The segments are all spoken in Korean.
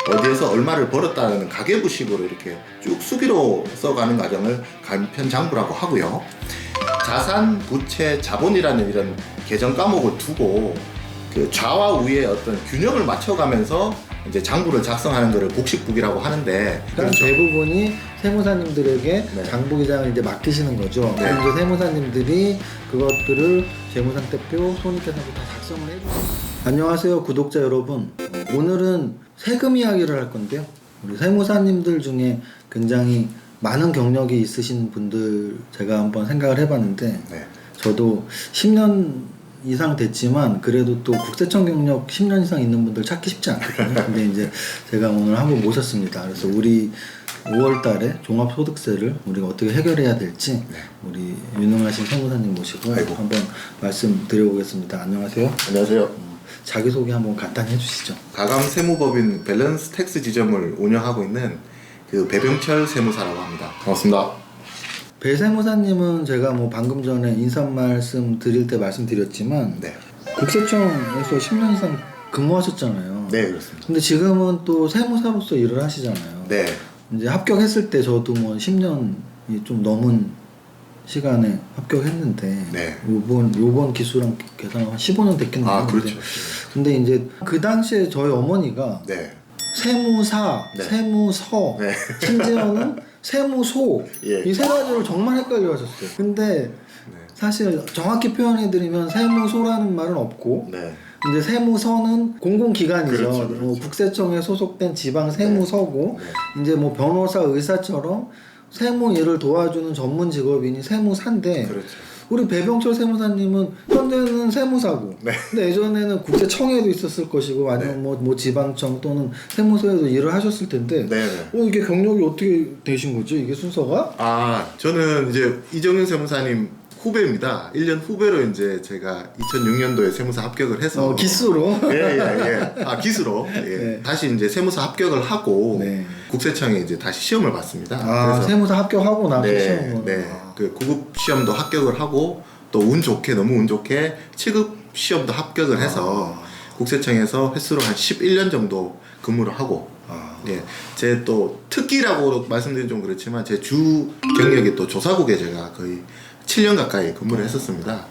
어디에서 얼마를 벌었다는 가계부식으로 이렇게 쭉 수기로 써가는 과정을 간편장부라고 하고요. 자산, 부채, 자본이라는 이런 계정 과목을 두고 그 좌와 우의 어떤 균형을 맞춰가면서 이제 장부를 작성하는 것을 복식북이라고 하는데, 그러니까 대부분이 세무사님들에게 네. 장부기장을 이제 맡기시는 거죠. 네. 그럼 이제 세무사님들이 그것들을 재무상태표, 손익계산서 다 작성을 해주세요. 안녕하세요, 구독자 여러분. 오늘은 세금 이야기를 할 건데요. 우리 세무사님들 중에 굉장히 많은 경력이 있으신 분들 제가 한번 생각을 해봤는데, 네. 저도 10년 이상 됐지만 그래도 또 국세청 경력 10년 이상 있는 분들 찾기 쉽지 않거든요. 근데 이제 제가 오늘 한분 모셨습니다. 그래서 우리 5월 달에 종합소득세를 우리가 어떻게 해결해야 될지 우리 유능하신 세무사님 모시고 한번 말씀드려보겠습니다. 안녕하세요. 안녕하세요. 자기소개 한번 간단히 해주시죠. 가감 세무법인 밸런스 텍스 지점을 운영하고 있는 그 배병철 세무사라고 합니다. 반갑습니다. 배 세무사님은 제가 뭐 방금 전에 인사 말씀 드릴 때 말씀드렸지만 네. 국세청에서 10년 이상 근무하셨잖아요. 네, 그렇습니다. 근데 지금은 또 세무사로서 일을 하시잖아요. 네. 이제 합격했을 때 저도 뭐 10년이 좀 넘은 시간에 합격했는데 네. 요번 기수랑 계산하면 한 15년 됐겠네요. 아, 그렇죠. 근데 이제 그 당시에 저희 어머니가 네. 세무사, 네. 세무서, 네. 심지어는 세무소 예. 이 세 가지를 정말 헷갈려 하셨어요. 근데 사실 정확히 표현해드리면 세무소라는 말은 없고 네. 이제 세무서는 공공기관이죠. 그렇죠, 그렇죠. 국세청에 소속된 지방 세무서고 네. 이제 뭐 변호사, 의사처럼 세무 일을 도와주는 전문 직업인이 세무사인데 그렇죠. 우리 배병철 세무사님은 현재는 세무사고 네. 근데 예전에는 국세청에도 있었을 것이고 아니면 네. 뭐 지방청 또는 세무서에도 일을 하셨을 텐데 네. 이게 경력이 어떻게 되신 거죠? 이게 순서가? 아, 저는 이제 이정윤 세무사님 후배입니다. 1년 후배로 이제 제가 2006년도에 세무사 합격을 해서 기수로? 예. 아, 기수로. 예. 네. 다시 이제 세무사 합격을 하고 네. 국세청에 이제 다시 시험을 봤습니다. 아, 그래서 세무사 합격하고 나서 네, 시험을. 네. 그 구급 시험도 합격을 하고 또 운 좋게 너무 운 좋게 7급 시험도 합격을 해서 국세청에서 횟수로 한 11년 정도 근무를 하고 예. 제 또 특기라고 말씀드리면 좀 그렇지만 제 주 경력이 또 조사국에 제가 거의 7년 가까이 근무를 했었습니다.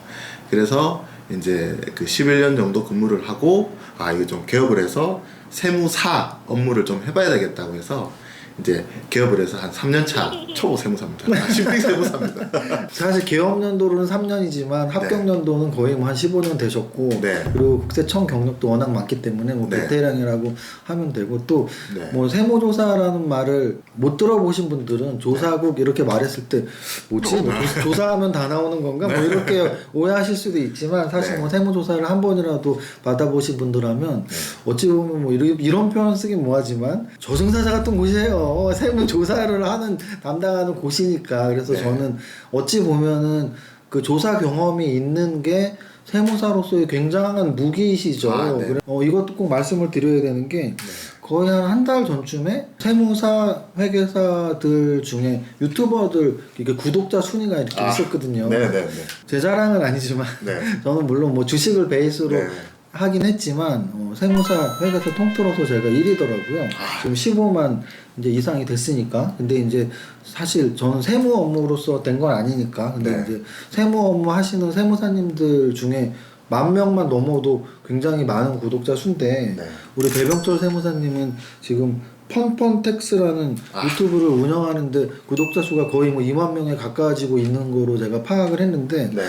그래서 이제 그 11년 정도 근무를 하고 이거 좀 개업을 해서 세무사 업무를 좀 해봐야 되겠다고 해서 이제 개업을 해서 한 3년차 초보 세무사입니다. 신빙 세무사입니다. 사실 개업 연도로는 3년이지만 합격 연도는 거의 뭐 한 15년 되셨고 네. 그리고 국세청 경력도 워낙 많기 때문에 뭐 네. 베테랑이라고 하면 되고 또 네. 뭐 세무조사라는 말을 못 들어보신 분들은 조사국 이렇게 말했을 때 뭐지? 뭐 조사하면 다 나오는 건가? 뭐 이렇게 오해하실 수도 있지만 사실 네. 뭐 세무조사를 한 번이라도 받아보신 분들하면 어찌 보면 뭐 이런 표현 쓰긴 뭐하지만 저승사자 같은 곳이에요. 세무조사를 하는 담당하는 곳이니까 그래서 네. 저는 어찌 보면은 그 조사 경험이 있는 게 세무사로서의 굉장한 무기이시죠. 네. 그래, 이것도 꼭 말씀을 드려야 되는 게 거의 한 달 전쯤에 세무사 회계사들 중에 유튜버들 이게 구독자 순위가 이렇게 있었거든요. 네네네. 제 자랑은 아니지만 네. 저는 물론 뭐 주식을 베이스로 네. 하긴 했지만 세무사 회계사 통틀어서 제가 1위더라고요. 지금 15만 이제 이상이 됐으니까. 근데 이제 사실 저는 세무 업무로서 된 건 아니니까. 근데 네. 이제 세무 업무 하시는 세무사님들 중에 10,000명만 넘어도 굉장히 많은 구독자 수인데 네. 우리 배병철 세무사님은 지금 펀펀텍스라는 유튜브를 운영하는데 구독자 수가 거의 뭐 2만 명에 가까워지고 있는 거로 제가 파악을 했는데 네.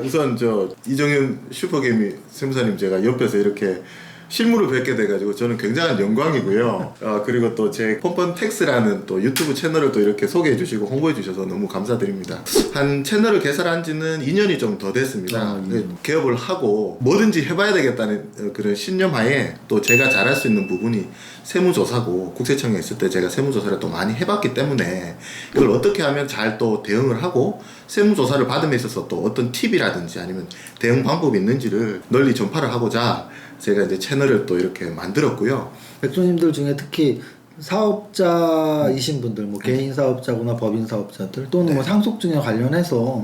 우선 저 이정윤 슈퍼개미 세무사님 제가 옆에서 이렇게 실물을 뵙게 돼가지고 저는 굉장한 영광이고요. 그리고 또 제 펀펀텍스라는 또 유튜브 채널을 또 이렇게 소개해 주시고 홍보해 주셔서 너무 감사드립니다. 한 채널을 개설한 지는 2년이 좀 더 됐습니다. 개업을 하고 뭐든지 해봐야 되겠다는 그런 신념하에 또 제가 잘할 수 있는 부분이 세무조사고 국세청에 있을 때 제가 세무조사를 또 많이 해봤기 때문에 이걸 어떻게 하면 잘 또 대응을 하고 세무조사를 받음에 있어서 또 어떤 팁이라든지 아니면 대응 방법이 있는지를 널리 전파를 하고자 제가 이제 채널을 또 이렇게 만들었고요. 백조님들 중에 특히 사업자이신 분들, 뭐 개인 사업자거나 법인 사업자들 또는 뭐 상속증에 관련해서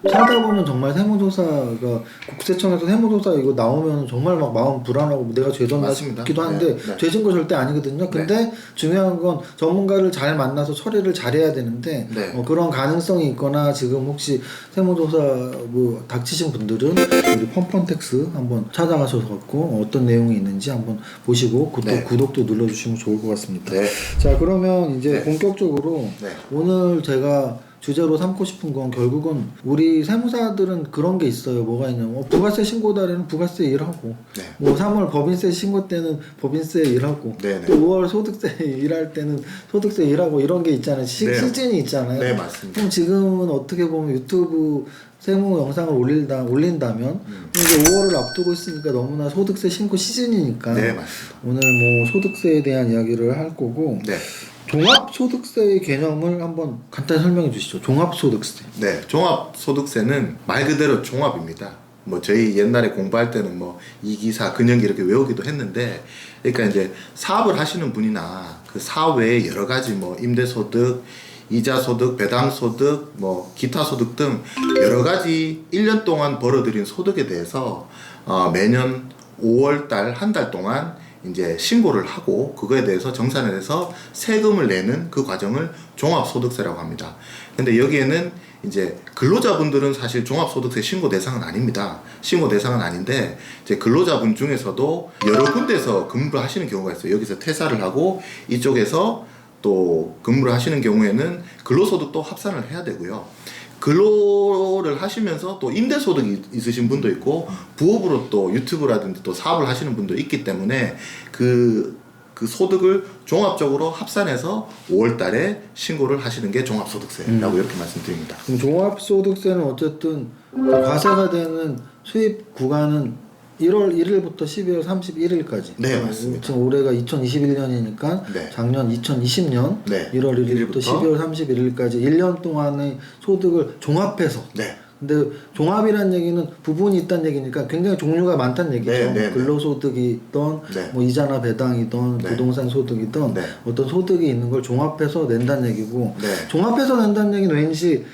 살다 보면 정말 세무조사가 국세청에서 세무조사 이거 나오면 정말 막 마음 불안하고 내가 죄졌나 맞습니다. 싶기도 한데 네, 네. 죄진 거 절대 아니거든요. 근데 중요한 건 전문가를 잘 만나서 처리를 잘해야 되는데 네. 그런 가능성이 있거나 지금 혹시 세무조사 뭐 닥치신 분들은 우리 펀펀텍스 한번 찾아가셔서 갖고 어떤 내용이 있는지 한번 보시고 네. 구독도 눌러주시면 좋을 것 같습니다. 네. 자 그러면 이제 네. 본격적으로 네. 오늘 제가 주제로 삼고 싶은 건 결국은 우리 세무사들은 그런 게 있어요. 뭐가 있냐면 부가세 신고 달에는 부가세 일하고 네. 뭐 3월 법인세 신고 때는 법인세 일하고 네네. 또 5월 소득세 일할 때는 소득세 일하고 이런 게 있잖아요. 네. 시즌이 있잖아요. 네, 맞습니다. 그럼 지금은 어떻게 보면 유튜브 세무 영상을 올린다면 이제 5월을 앞두고 있으니까 너무나 소득세 신고 시즌이니까 네, 맞습니다. 오늘 뭐 소득세에 대한 이야기를 할 거고 네. 종합소득세의 개념을 한번 간단히 설명해 주시죠. 종합소득세. 네, 종합소득세는 말 그대로 종합입니다. 뭐 저희 옛날에 공부할 때는 뭐 이기사, 근영기 이렇게 외우기도 했는데, 그러니까 이제 사업을 하시는 분이나 그 사업 외에 여러 가지 뭐 임대소득, 이자소득, 배당소득, 뭐 기타 소득 등 여러 가지 1년 동안 벌어들인 소득에 대해서 매년 5월달 한 달 동안 이제 신고를 하고 그거에 대해서 정산을 해서 세금을 내는 그 과정을 종합소득세라고 합니다. 근데 여기에는 이제 근로자분들은 사실 종합소득세 신고 대상은 아닙니다. 신고 대상은 아닌데 이제 근로자분 중에서도 여러 군데에서 근무를 하시는 경우가 있어요. 여기서 퇴사를 하고 이쪽에서 또 근무를 하시는 경우에는 근로소득도 합산을 해야 되고요. 근로를 하시면서 또 임대소득이 있으신 분도 있고 부업으로 또 유튜브라든지 또 사업을 하시는 분도 있기 때문에 그 소득을 종합적으로 합산해서 5월 달에 신고를 하시는 게 종합소득세라고 이렇게 말씀드립니다. 그럼 종합소득세는 어쨌든 과세가 되는 수입 구간은 1월 1일부터 12월 31일까지. 네, 맞습니다. 지금 올해가 2021년이니까 네. 작년 2020년 네. 1월 1일부터 12월 31일까지 1년 동안의 소득을 종합해서. 네. 근데 종합이라는 얘기는 부분이 있다는 얘기니까 굉장히 종류가 많다는 얘기죠. 네, 네, 네. 근로소득이든 네. 뭐 이자나 배당이든 네. 부동산 소득이든 네. 어떤 소득이 있는 걸 종합해서 낸다는 얘기고 네. 종합해서 낸다는 얘기는 왠지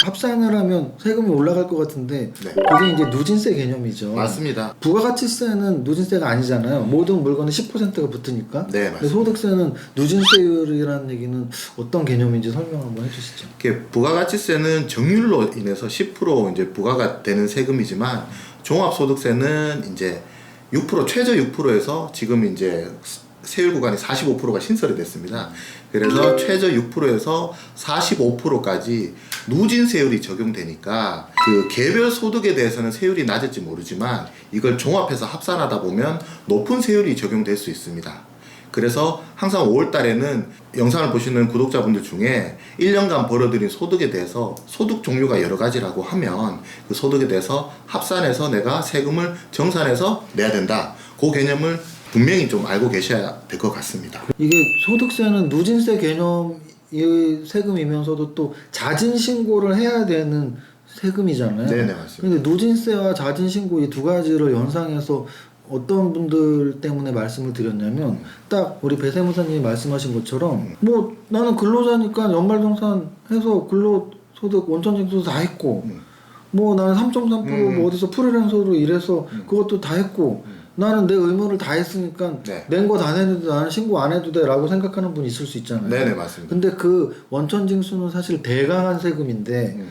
합산을 하면 세금이 올라갈 것 같은데 네. 그게 이제 누진세 개념이죠. 맞습니다. 부가가치세는 누진세가 아니잖아요. 모든 물건은 10%가 붙으니까. 네, 근데 맞습니다. 소득세는 누진세율이라는 얘기는 어떤 개념인지 설명 한번 해주시죠. 이렇게 부가가치세는 정률로 인해서 10% 이제 부과가 되는 세금이지만 종합소득세는 이제 6% 최저 6%에서 지금 이제 세율 구간이 45%가 신설이 됐습니다. 그래서 최저 6%에서 45%까지 누진세율이 적용되니까 그 개별 소득에 대해서는 세율이 낮을지 모르지만 이걸 종합해서 합산하다 보면 높은 세율이 적용될 수 있습니다. 그래서 항상 5월 달에는 영상을 보시는 구독자분들 중에 1년간 벌어들인 소득에 대해서 소득 종류가 여러 가지라고 하면 그 소득에 대해서 합산해서 내가 세금을 정산해서 내야 된다. 그 개념을 분명히 좀 알고 계셔야 될 것 같습니다. 이게 소득세는 누진세 개념의 세금이면서도 또 자진 신고를 해야 되는 세금이잖아요. 네네, 맞습니다. 근데 누진세와 자진 신고 이 두 가지를 연상해서 어떤 분들 때문에 말씀을 드렸냐면 딱 우리 배세무사님이 말씀하신 것처럼 뭐 나는 근로자니까 연말정산 해서 근로소득 원천징수 다 했고 뭐 나는 3.3% 뭐 어디서 프리랜서로 일해서 그것도 다 했고 나는 내 의무를 다 했으니까 네. 낸 거 다 냈는데 나는 신고 안 해도 돼 라고 생각하는 분이 있을 수 있잖아요. 네네, 맞습니다. 근데 그 원천징수는 사실 대강한 세금인데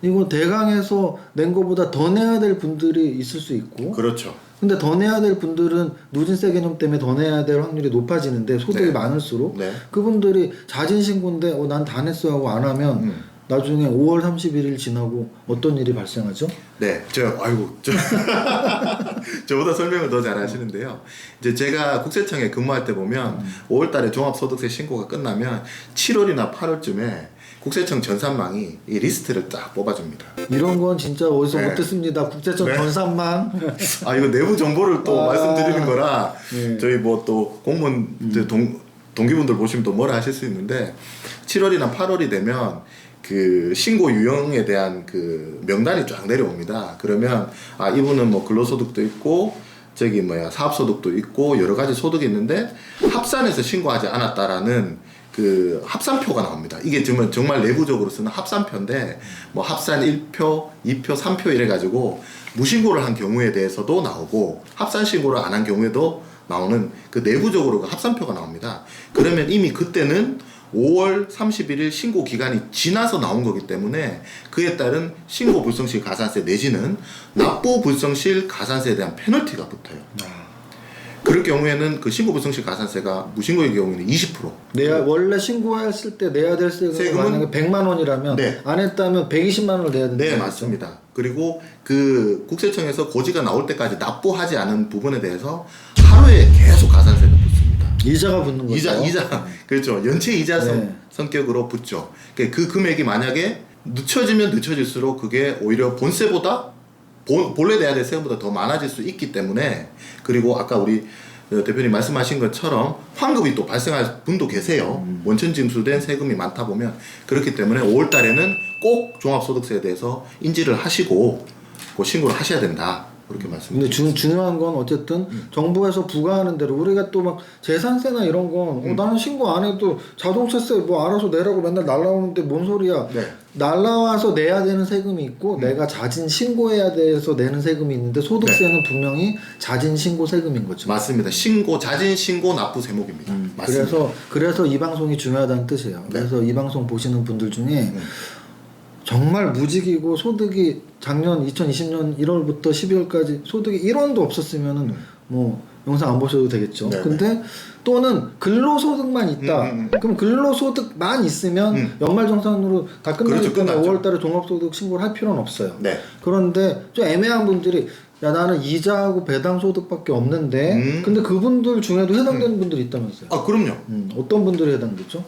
이거 대강해서 낸 거보다 더 내야 될 분들이 있을 수 있고 그렇죠. 근데 더 내야 될 분들은 누진세 개념 때문에 더 내야 될 확률이 높아지는데 소득이 네. 많을수록 네. 그분들이 자진 신고인데 난 다 냈어 하고 안 하면 나중에 5월 31일 지나고 어떤 일이 발생하죠? 네, 저보다 설명을 더 잘하시는데요. 이제 제가 국세청에 근무할 때 보면 5월달에 종합소득세 신고가 끝나면 7월이나 8월쯤에 국세청 전산망이 이 리스트를 딱 뽑아줍니다. 이런 건 진짜 어디서 네. 못 듣습니다. 국세청 네. 전산망. 아, 이거 내부 정보를 또 말씀드리는 거라 네. 저희 뭐 또 공무원 동기분들 보시면 또 뭐라 하실 수 있는데 7월이나 8월이 되면 그 신고 유형에 대한 그 명단이 쫙 내려옵니다. 그러면 아, 이분은 뭐 근로소득도 있고 사업소득도 있고 여러 가지 소득이 있는데 합산해서 신고하지 않았다라는 그 합산표가 나옵니다. 이게 정말 내부적으로 쓰는 합산표인데 뭐 합산 1표, 2표, 3표 이래가지고 무신고를 한 경우에 대해서도 나오고 합산 신고를 안 한 경우에도 나오는 그 내부적으로 그 합산표가 나옵니다. 그러면 이미 그때는 5월 31일 신고 기간이 지나서 나온 거기 때문에 그에 따른 신고 불성실 가산세 내지는 납부 불성실 가산세에 대한 페널티가 붙어요. 그럴 경우에는 그 신고 불성실 가산세가 무신고의 경우에는 20%. 원래 신고했을 때 내야 될 세금은 만약에 100만 원이라면 네. 안 했다면 120만 원을 내야 된다. 네, 맞습니다. 그리고 그 국세청에서 고지가 나올 때까지 납부하지 않은 부분에 대해서 하루에 계속 가산세가 붙습니다. 이자가 붙는 거죠. 이자 그렇죠. 연체 이자 네. 성격으로 붙죠. 그 금액이 만약에 늦춰지면 늦춰질수록 그게 오히려 본세보다 본래 내야 될 세금보다 더 많아질 수 있기 때문에, 그리고 아까 우리 대표님 말씀하신 것처럼 환급이 또 발생할 분도 계세요. 원천 징수된 세금이 많다 보면. 그렇기 때문에 5월 달에는 꼭 종합소득세에 대해서 인지를 하시고 그 신고를 하셔야 된다. 그렇게 말씀드립니다. 근데 중요한 건 어쨌든 정부에서 부과하는 대로 우리가 또 막 재산세나 이런 건 나는 신고 안 해도 자동차세 뭐 알아서 내라고 맨날 날라오는데 뭔 소리야. 네. 날라와서 내야 되는 세금이 있고 내가 자진 신고해야 돼서 내는 세금이 있는데 소득세는 분명히 자진 신고 세금인 거죠. 맞습니다. 자진 신고 납부 세목입니다. 맞습니다. 그래서 이 방송이 중요하다는 뜻이에요. 네. 그래서 이 방송 보시는 분들 중에 정말 무직이고 소득이 작년 2020년 1월부터 12월까지 소득이 1원도 없었으면은 뭐 영상 안 보셔도 되겠죠. 네네. 근데 또는 근로소득만 있다. 그럼 근로소득만 있으면 연말정산으로 다 끝나기 그렇죠, 때문에 끝났죠. 5월달에 종합소득 신고를 할 필요는 없어요. 네. 그런데 좀 애매한 분들이 야 나는 이자하고 배당소득밖에 없는데 근데 그분들 중에도 해당되는 분들이 있다면서요. 아, 그럼요. 어떤 분들이 해당되죠?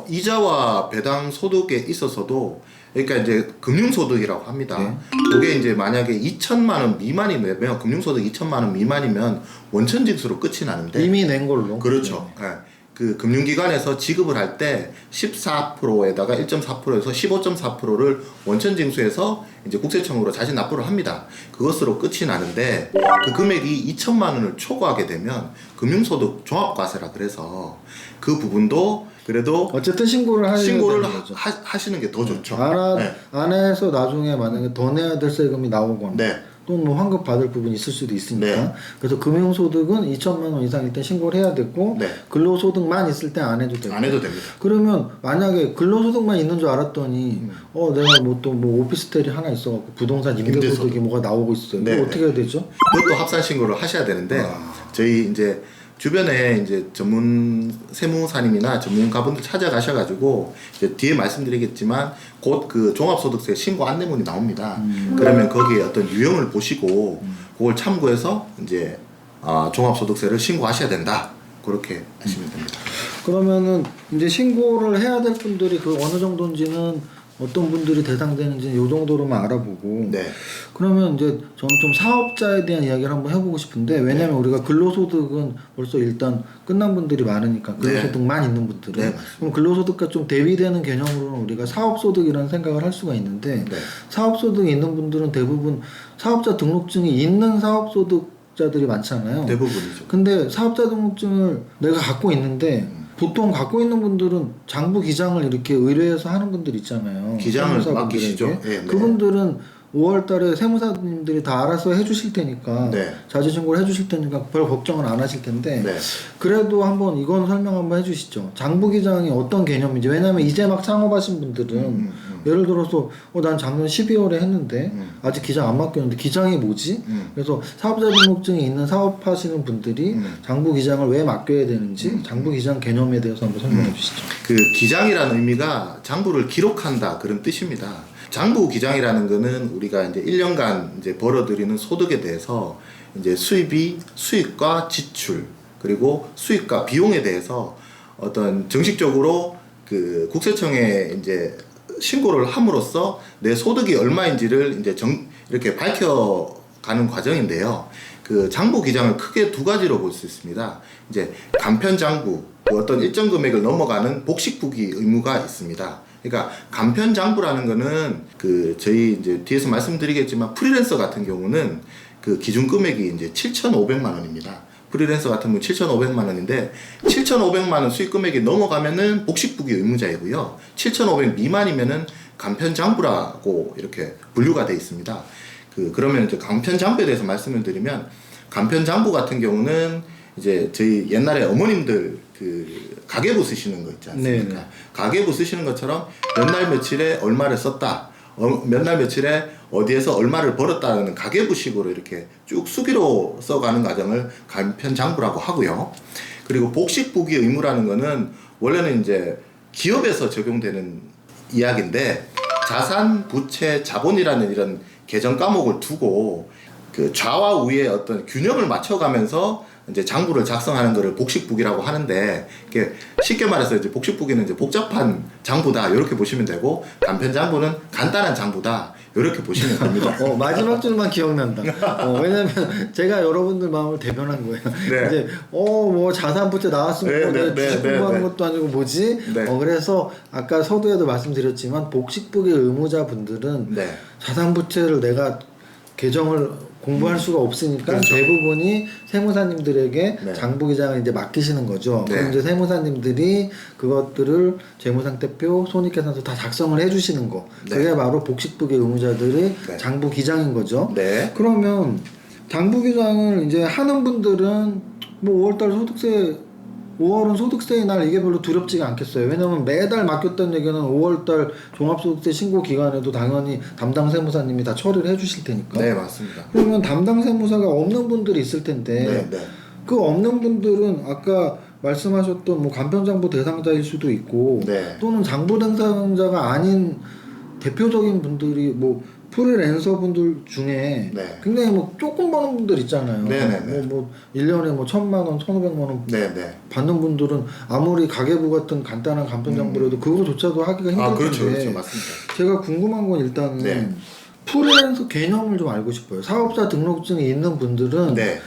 이자와 배당 소득에 있어서도, 그러니까 이제 금융소득이라고 합니다. 네. 그게 이제 만약에 2천만 원 미만이면, 금융소득 2천만 원 미만이면 원천징수로 끝이 나는데, 이미 낸 걸로. 그렇죠. 네. 그 금융기관에서 지급을 할 때 14%에다가 1.4%에서 15.4%를 원천징수해서 이제 국세청으로 자진 납부를 합니다. 그것으로 끝이 나는데, 그 금액이 2천만 원을 초과하게 되면 금융소득 종합과세라 그래서 그 부분도 그래도 어쨌든 신고를 거죠. 하시는 게 더 좋죠. 네. 안 해서 나중에 만약에 더 내야 될 세금이 나오거나 네. 또는 뭐 환급 받을 부분이 있을 수도 있으니까. 네. 그래서 금융소득은 2천만 원 이상일 때 신고를 해야 되고 네. 근로소득만 있을 때 안 해도 되고. 안 해도 됩니다. 그러면 만약에 근로소득만 있는 줄 알았더니 내가 뭐 또 뭐 오피스텔이 하나 있어갖고 부동산 임대소득이 뭐가 나오고 있어요. 네. 그거 어떻게 해야 되죠? 그것도 합산 신고를 하셔야 되는데, 저희 이제 주변에 이제 전문 세무사님이나 전문가분들 찾아가셔가지고 이제 뒤에 말씀드리겠지만 곧 그 종합소득세 신고 안내문이 나옵니다. 그러면 거기에 어떤 유형을 보시고 그걸 참고해서 이제 종합소득세를 신고하셔야 된다. 그렇게 하시면 됩니다. 그러면은 이제 신고를 해야 될 분들이 그 어느 정도인지는 어떤 분들이 대상되는지는 이 정도로만 알아보고 네. 그러면 이제 저는 좀 사업자에 대한 이야기를 한번 해보고 싶은데 왜냐면 우리가 근로소득은 벌써 일단 끝난 분들이 많으니까 근로소득만 있는 분들은 네, 그럼 근로소득과 좀 대비되는 개념으로는 우리가 사업소득이라는 생각을 할 수가 있는데 네. 사업소득이 있는 분들은 대부분 사업자 등록증이 있는 사업소득자들이 많잖아요. 대부분이죠. 근데 사업자 등록증을 내가 갖고 있는데 보통 갖고 있는 분들은 장부 기장을 이렇게 의뢰해서 하는 분들 있잖아요. 기장을 세무사분들에게. 맡기시죠. 네, 네. 그분들은 5월달에 세무사님들이 다 알아서 해주실 테니까 네. 자주신고를 해주실 테니까 별 걱정은 안 하실 텐데 네. 그래도 한번 이건 설명 한번 해주시죠. 장부 기장이 어떤 개념인지. 왜냐면 이제 막 창업하신 분들은 예를 들어서 난 작년 12월에 했는데 아직 기장 안 맡겼는데 기장이 뭐지? 그래서 사업자 등록증이 있는 사업하시는 분들이 장부 기장을 왜 맡겨야 되는지 장부 기장 개념에 대해서 한번 설명해 주시죠. 그 기장이라는 의미가 장부를 기록한다 그런 뜻입니다. 장부 기장이라는 거는 우리가 이제 1년간 이제 벌어들이는 소득에 대해서 이제 수입과 지출 그리고 수입과 비용에 대해서 어떤 정식적으로 그 국세청에 이제 신고를 함으로써 내 소득이 얼마인지를 이제 이렇게 밝혀가는 과정인데요. 그 장부 기장을 크게 두 가지로 볼 수 있습니다. 이제 간편 장부, 어떤 일정 금액을 넘어가는 복식부기 의무가 있습니다. 그러니까 간편 장부라는 거는 그 저희 이제 뒤에서 말씀드리겠지만 프리랜서 같은 경우는 그 기준 금액이 이제 7,500만 원입니다. 프리랜서 같은 경우 7,500만 원인데 7,500만 원 수익 금액이 넘어가면은 복식부기 의무자이고요. 7,500 미만이면은 간편장부라고 이렇게 분류가 되어 있습니다. 그러면 이제 간편장부에 대해서 말씀을 드리면 간편장부 같은 경우는 이제 저희 옛날에 어머님들 가계부 쓰시는 거 있지 않습니까? 네네. 가계부 쓰시는 것처럼 몇 날 며칠에 얼마를 썼다. 몇 날 며칠에 어디에서 얼마를 벌었다는 가계부식으로 이렇게 쭉 수기로 써가는 과정을 간편장부라고 하고요. 그리고 복식부기 의무라는 거는 원래는 이제 기업에서 적용되는 이야기인데 자산, 부채, 자본이라는 이런 계정 과목을 두고 그 좌와 우의 어떤 균형을 맞춰가면서 이제 장부를 작성하는 것을 복식부기라고 하는데, 이게 쉽게 말해서 이제 복식부기는 이제 복잡한 장부다 이렇게 보시면 되고, 간편장부는 간단한 장부다 이렇게 보시면 됩니다. 마지막 줄만 기억난다. 왜냐면 제가 여러분들 마음을 대변한 거예요. 네. 이제 뭐 자산 부채 나왔으면 네, 주식 공부하는 것도 아니고 뭐지? 네. 그래서 아까 서두에도 말씀드렸지만 복식부기 의무자분들은 네. 자산 부채를 내가 계정을 공부할 수가 없으니까 그렇죠. 대부분이 세무사님들에게 네. 장부기장을 이제 맡기시는 거죠. 네. 그럼 이제 세무사님들이 그것들을 재무상태표, 손익계산서 다 작성을 해주시는 거. 네. 그게 바로 복식부기 의무자들의 네. 장부기장인 거죠. 네. 그러면 장부기장을 이제 하는 분들은 뭐 5월달 소득세 5월은 소득세의 날 이게 별로 두렵지가 않겠어요. 왜냐면 매달 맡겼던 얘기는 5월달 종합소득세 신고 기간에도 당연히 담당 세무사님이 다 처리를 해주실 테니까. 네, 맞습니다. 그러면 담당 세무사가 없는 분들이 있을 텐데 네, 네. 그 없는 분들은 아까 말씀하셨던 뭐 간편장부 대상자일 수도 있고 네. 또는 장부 대상자가 아닌 대표적인 분들이 뭐 프리랜서 분들 중에 네. 굉장히 뭐 조금 버는 분들 있잖아요. 네네네. 뭐 1년에 뭐 1,000만 원, 1,500만 원 네, 네. 받는 분들은 아무리 가계부 같은 간단한 간편장부라도 그거조차도 하기가 힘들 텐데. 그렇죠, 그렇죠, 맞습니다. 제가 궁금한 건 일단은 네. 프리랜서 개념을 좀 알고 싶어요. 사업자 등록증이 있는 분들은 네.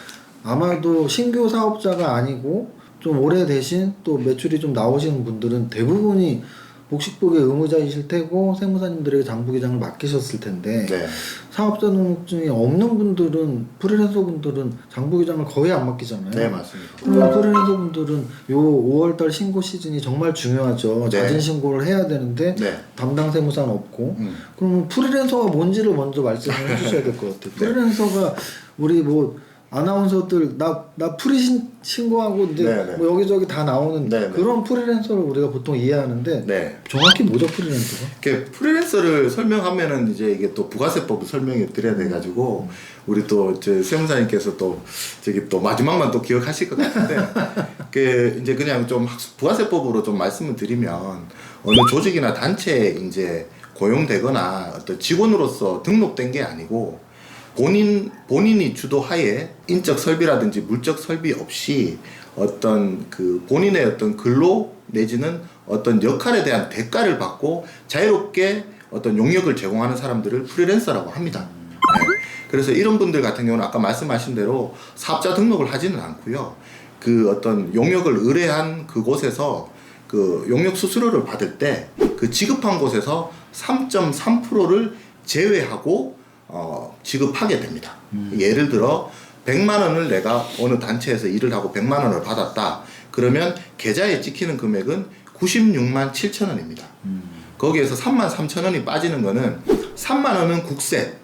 아마도 신규 사업자가 아니고 좀 오래되신 또 매출이 좀 나오시는 분들은 대부분이 복식부기 의무자이실 테고 세무사님들에게 장부기장을 맡기셨을 텐데 네. 사업자 등록증이 없는 분들은 프리랜서 분들은 장부기장을 거의 안 맡기잖아요. 네, 맞습니다. 그러면 프리랜서 분들은 요 5월달 신고 시즌이 정말 중요하죠. 네. 자진 신고를 해야 되는데 네. 담당 세무사는 없고 그러면 프리랜서가 뭔지를 먼저 말씀을 해주셔야 될 것 같아요. 프리랜서가 우리 뭐 아나운서들 나 프리 신고하고 이제 네네. 뭐 여기저기 다 나오는 네네. 그런 프리랜서를 우리가 보통 이해하는데 네. 정확히 뭐죠 프리랜서가? 이렇게 프리랜서를 설명하면은 이제 이게 또 부가세법을 설명해 드려야 돼 가지고 우리 또 제 세무사님께서 또 저기 또 마지막만 또 기억하실 것 같은데 그 이제 그냥 좀 부가세법으로 좀 말씀을 드리면 어느 조직이나 단체에 이제 고용되거나 어떤 직원으로서 등록된 게 아니고 본인이 주도하에 인적 설비라든지 물적 설비 없이 어떤 그 본인의 어떤 근로 내지는 어떤 역할에 대한 대가를 받고 자유롭게 어떤 용역을 제공하는 사람들을 프리랜서라고 합니다. 네. 그래서 이런 분들 같은 경우는 아까 말씀하신 대로 사업자 등록을 하지는 않고요. 그 어떤 용역을 의뢰한 그곳에서 그 용역 수수료를 받을 때 그 지급한 곳에서 3.3%를 제외하고 지급하게 됩니다. 예를 들어 100만 원을 내가 어느 단체에서 일을 하고 100만 원을 받았다. 그러면 계좌에 찍히는 금액은 96만 7천 원입니다. 거기에서 3만 3천 원이 빠지는 거는 3만 원은 국세,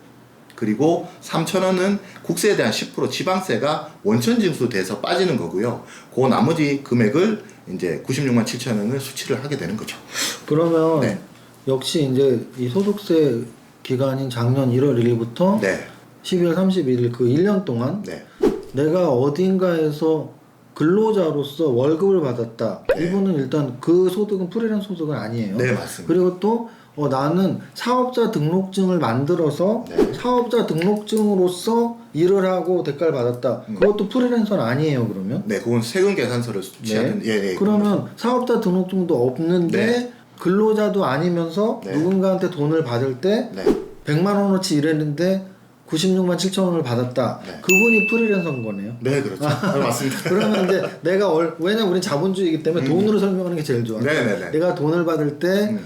그리고 3천 원은 국세에 대한 10% 지방세가 원천 징수돼서 빠지는 거고요. 그 나머지 금액을 이제 96만 7천 원을 수취를 하게 되는 거죠. 그러면 네. 역시 이제 이 소득세 기간인 작년 1월 1일부터 네. 12월 31일 그 1년 동안 네. 내가 어딘가에서 근로자로서 월급을 받았다. 네. 이분은 일단 그 소득은 프리랜서 소득은 아니에요. 네, 맞습니다. 그리고 또 나는 사업자 등록증을 만들어서 네. 사업자 등록증으로서 일을 하고 대가를 받았다. 그것도 프리랜서는 아니에요. 그러면? 네, 그건 세금 계산서를 수취하는 예. 그러면 사업자 등록증도 없는데 네. 근로자도 아니면서 네. 누군가한테 돈을 받을 때 네. 100만 원어치 일했는데 96만 7천 원을 받았다. 네. 그분이 프리랜서인 거네요. 네, 그렇죠. 네, 맞습니다. 그러면 이제 내가 왜냐면 우린 자본주의이기 때문에 돈으로 설명하는 게 제일 좋아. 네네네. 내가 돈을 받을 때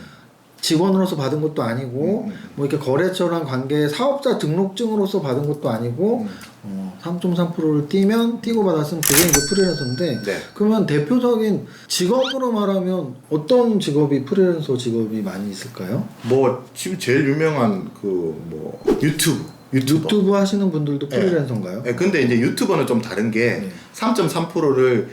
직원으로서 받은 것도 아니고 뭐 이렇게 거래처랑 관계 사업자 등록증으로서 받은 것도 아니고 3.3%를 띄고 받았으면 그게 이제 프리랜서인데 네. 그러면 대표적인 직업으로 말하면 어떤 직업이 프리랜서 직업이 많이 있을까요? 뭐 지금 제일 유명한 그 뭐 유튜버 하시는 분들도 프리랜서인가요? 네, 근데 이제 유튜버는 좀 다른 게 네. 3.3%를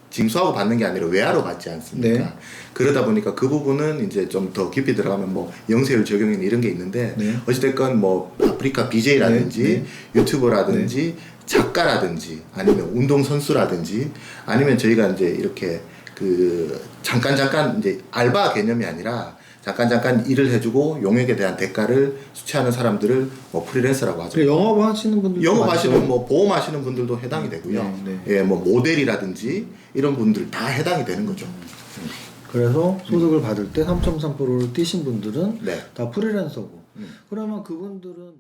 징수하고 받는 게 아니라 외화로 받지 않습니까? 네. 그러다 보니까 그 부분은 이제 좀 더 깊이 들어가면 뭐 영세율 적용이나 이런 게 있는데 네. 어찌됐건 뭐 아프리카 BJ라든지 네. 유튜버라든지 작가라든지 아니면 운동선수라든지 아니면 저희가 이제 이렇게 그 잠깐 이제 알바 개념이 아니라 잠깐 일을 해주고 용역에 대한 대가를 수취하는 사람들을 뭐 프리랜서라고 하죠. 영업하시는 분들도 영업하시는 많죠. 뭐 보험하시는 분들도 해당이 되고요. 네. 예, 뭐 모델이라든지 이런 분들 다 해당이 되는 거죠. 그래서 소득을 받을 때 3.3%를 띄신 분들은 네. 다 프리랜서고 그러면 그분들은